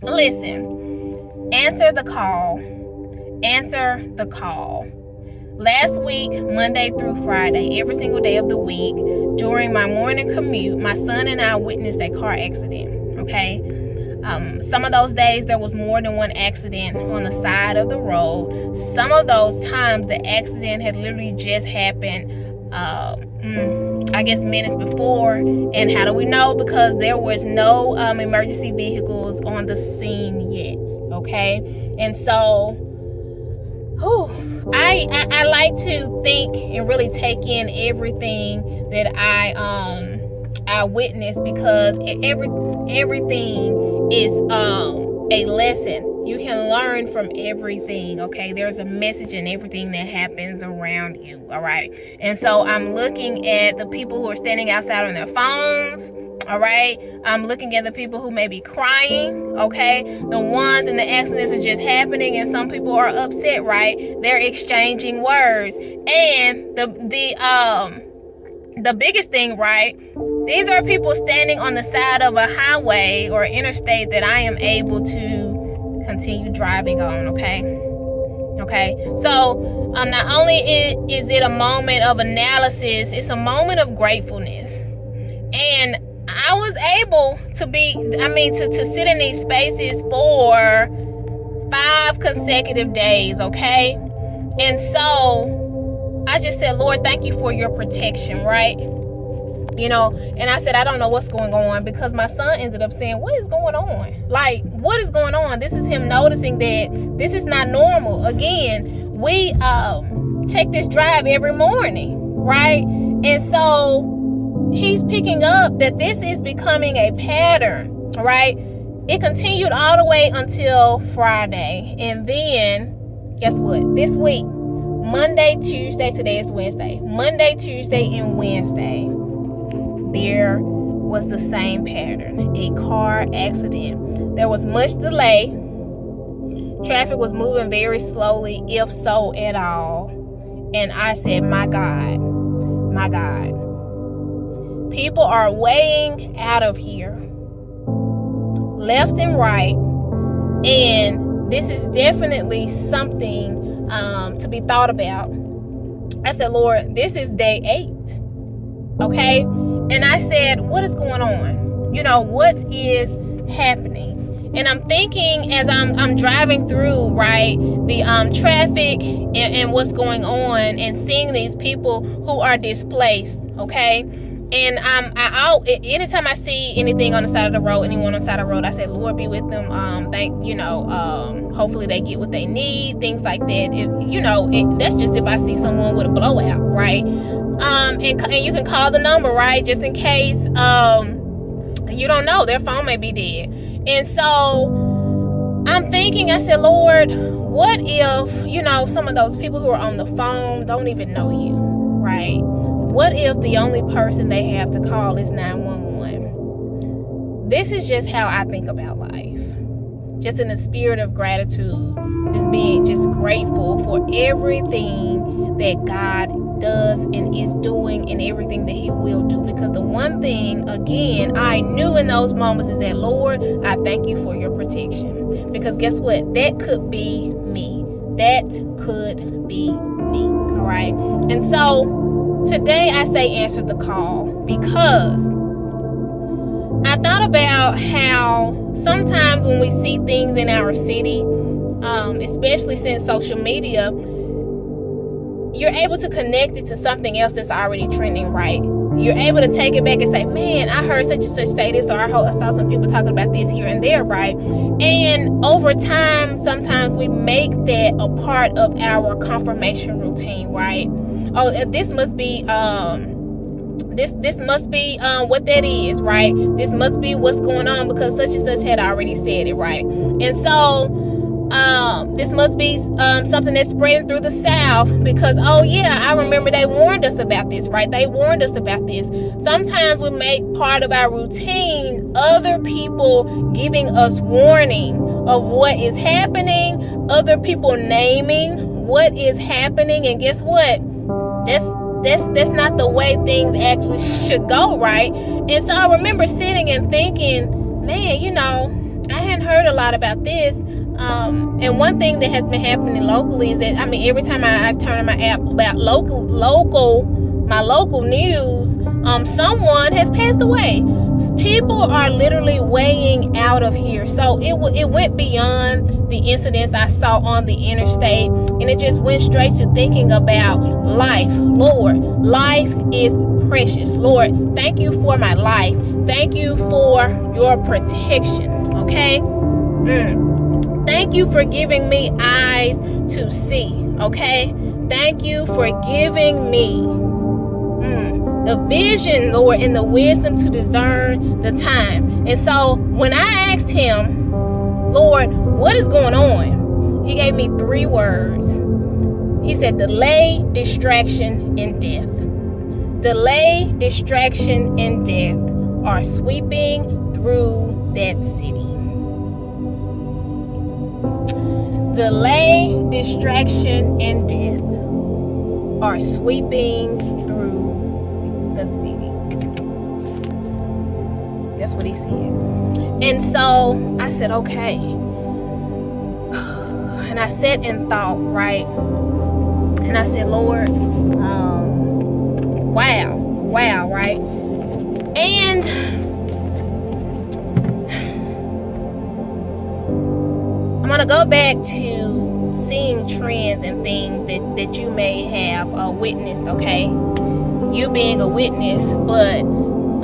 Listen, answer the call. Answer the call. Last week, Monday through Friday, every single day of the week, during my morning commute, my son and I witnessed a car accident, okay? Some of those days, there was more than one accident on the side of the road. Some of those times, the accident had literally just happened, I guess minutes before. And how do we know? Because there was no emergency vehicles on the scene yet, okay? And so, I like to think and really take in everything that I witness, because everything is a lesson. You can learn from everything, okay? There's a message in everything that happens around you, all right? And so I'm looking at the people who are standing outside on their phones, all right? I'm looking at the people who may be crying, okay? The ones in the accidents are just happening, and some people are upset, right? They're exchanging words. And the biggest thing, right? These are people standing on the side of a highway or interstate that I am able to continue driving on, okay? Okay, so not only is it a moment of analysis, it's a moment of gratefulness. And I was able to sit in these spaces for 5 consecutive days, okay? And so I just said, Lord, thank you for your protection, right? You know, and I said, I don't know what's going on, because my son ended up saying, what is going on? Like, what is going on? This is him noticing that this is not normal. Again, we take this drive every morning, right? And so he's picking up that this is becoming a pattern, right? It continued all the way until Friday. And then, guess what? This week, Monday, Tuesday, today is Wednesday. Monday, Tuesday, and Wednesday, there was the same pattern. A car accident. There was much delay. Traffic was moving very slowly, if so at all. And I said, my God, my God. People are weighing out of here, left and right. And this is definitely something to be thought about. I said, Lord, this is day 8. Okay? And I said, what is going on? You know, what is happening? And I'm thinking as I'm driving through, right, the traffic and what's going on, and seeing these people who are displaced, okay? And anytime I see anything on the side of the road, anyone on the side of the road, I say, Lord, be with them. Hopefully they get what they need, things like that. That's just if I see someone with a blowout, right? And you can call the number, right, just in case you don't know, their phone may be dead. And so I'm thinking, I said, Lord, what if some of those people who are on the phone don't even know you, right? What if the only person they have to call is 911? This is just how I think about life, just in the spirit of gratitude, just being just grateful for everything that God does and is doing, and everything that he will do. Because the one thing, again, I knew in those moments is that, Lord, I thank you for your protection. Because guess what? That could be me. That could be me. All right. And so today I say answer the call, because I thought about how sometimes when we see things in our city, especially since social media, you're able to connect it to something else that's already trending, right? You're able to take it back and say, man, I heard such and such say this, or I saw some people talking about this here and there, right? And over time, sometimes we make that a part of our confirmation routine, right? Oh, this must be this must be what that is, right? This must be what's going on, because such and such had already said it, right? And so this must be something that's spreading through the South, because, oh yeah, I remember they warned us about this, right? They warned us about this. Sometimes we make part of our routine other people giving us warning of what is happening, other people naming what is happening, and guess what? That's not the way things actually should go, right? And so I remember sitting and thinking, man, I hadn't heard a lot about this. And one thing that has been happening locally is that, every time I turn on my app about my local news, someone has passed away. People are literally weighing out of here. So it went beyond the incidents I saw on the interstate, and it just went straight to thinking about life. Lord, life is precious. Lord, thank you for my life. Thank you for your protection. Okay? Thank you for giving me eyes to see. Okay? Thank you for giving me the vision, Lord, and the wisdom to discern the time. And so when I asked him, Lord, what is going on? He gave me 3 words. He said, delay, distraction, and death. Delay, distraction, and death are sweeping through that city. Delay, distraction, and death are sweeping through the city. That's what he said. And so I said, okay. And I sat and thought, right? And I said, Lord, wow, right? And I'm going to go back to seeing trends and things that you may have witnessed, okay? You being a witness, but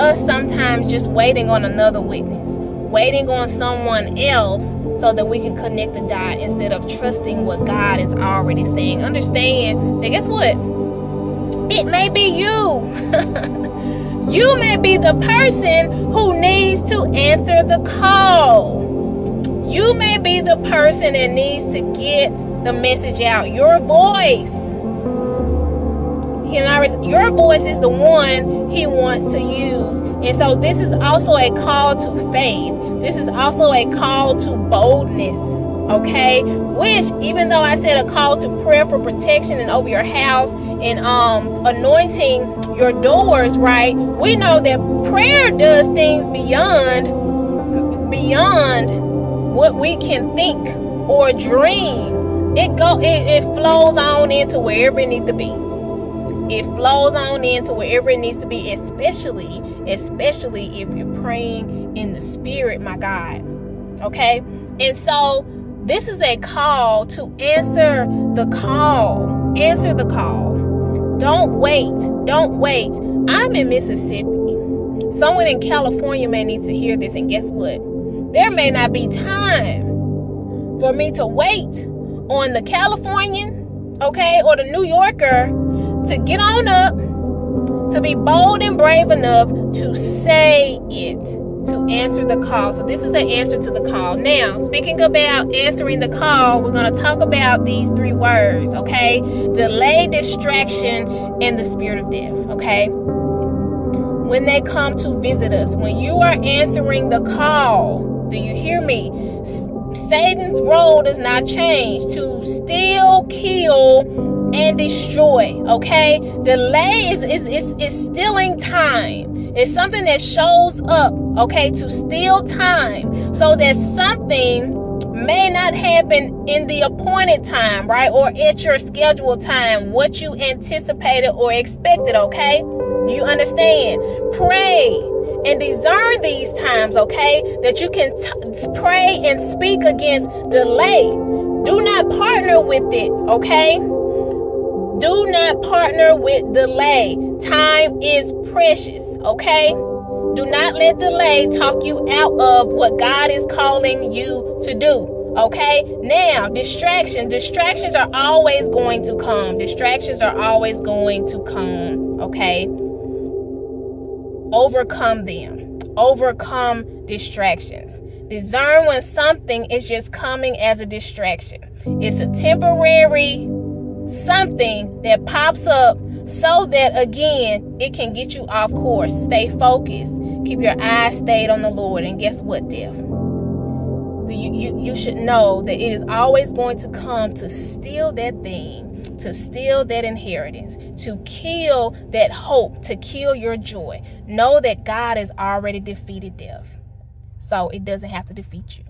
us sometimes just waiting on another witness, waiting on someone else so that we can connect the dot instead of trusting what God is already saying. Understand that, guess what? It may be you. You may be the person who needs to answer the call. You may be the person that needs to get the message out. Your voice. Your voice is the one he wants to use. And so this is also a call to faith. This is also a call to boldness. Okay? Which, even though I said a call to prayer for protection and over your house and anointing your doors, right? We know that prayer does things beyond what we can think or dream. It flows on into wherever it needs to be. It flows on into wherever it needs to be, especially if you're praying in the spirit, my God. Okay? And so this is a call to answer the call. Answer the call. Don't wait. I'm in Mississippi. Someone in California may need to hear this, and guess what? There may not be time for me to wait on the Californian, okay, or the New Yorker to get on up, to be bold and brave enough to say it, to answer the call. So this is the answer to the call. Now, speaking about answering the call, we're going to talk about these 3 words, okay? Delay, distraction, and the spirit of death, okay? When they come to visit us, when you are answering the call, do you hear me? Satan's role does not change: to steal, kill, and destroy. Okay, delay is stealing time. It's something that shows up, okay, to steal time so that something may not happen in the appointed time, right, or at your scheduled time, what you anticipated or expected. Okay, do you understand? Pray and discern these times, okay, that you can pray and speak against delay. Do not partner with it, okay? Do not partner with delay. Time is precious, okay? Do not let delay talk you out of what God is calling you to do, okay? Now, distractions are always going to come. Distractions are always going to come, okay? Overcome them. Overcome distractions. Discern when something is just coming as a distraction. It's a temporary something that pops up so that, again, it can get you off course. Stay focused. Keep your eyes stayed on the Lord. And guess what, Dev? You should know that it is always going to come to steal that thing, to steal that inheritance, to kill that hope, to kill your joy. Know that God has already defeated death, so it doesn't have to defeat you.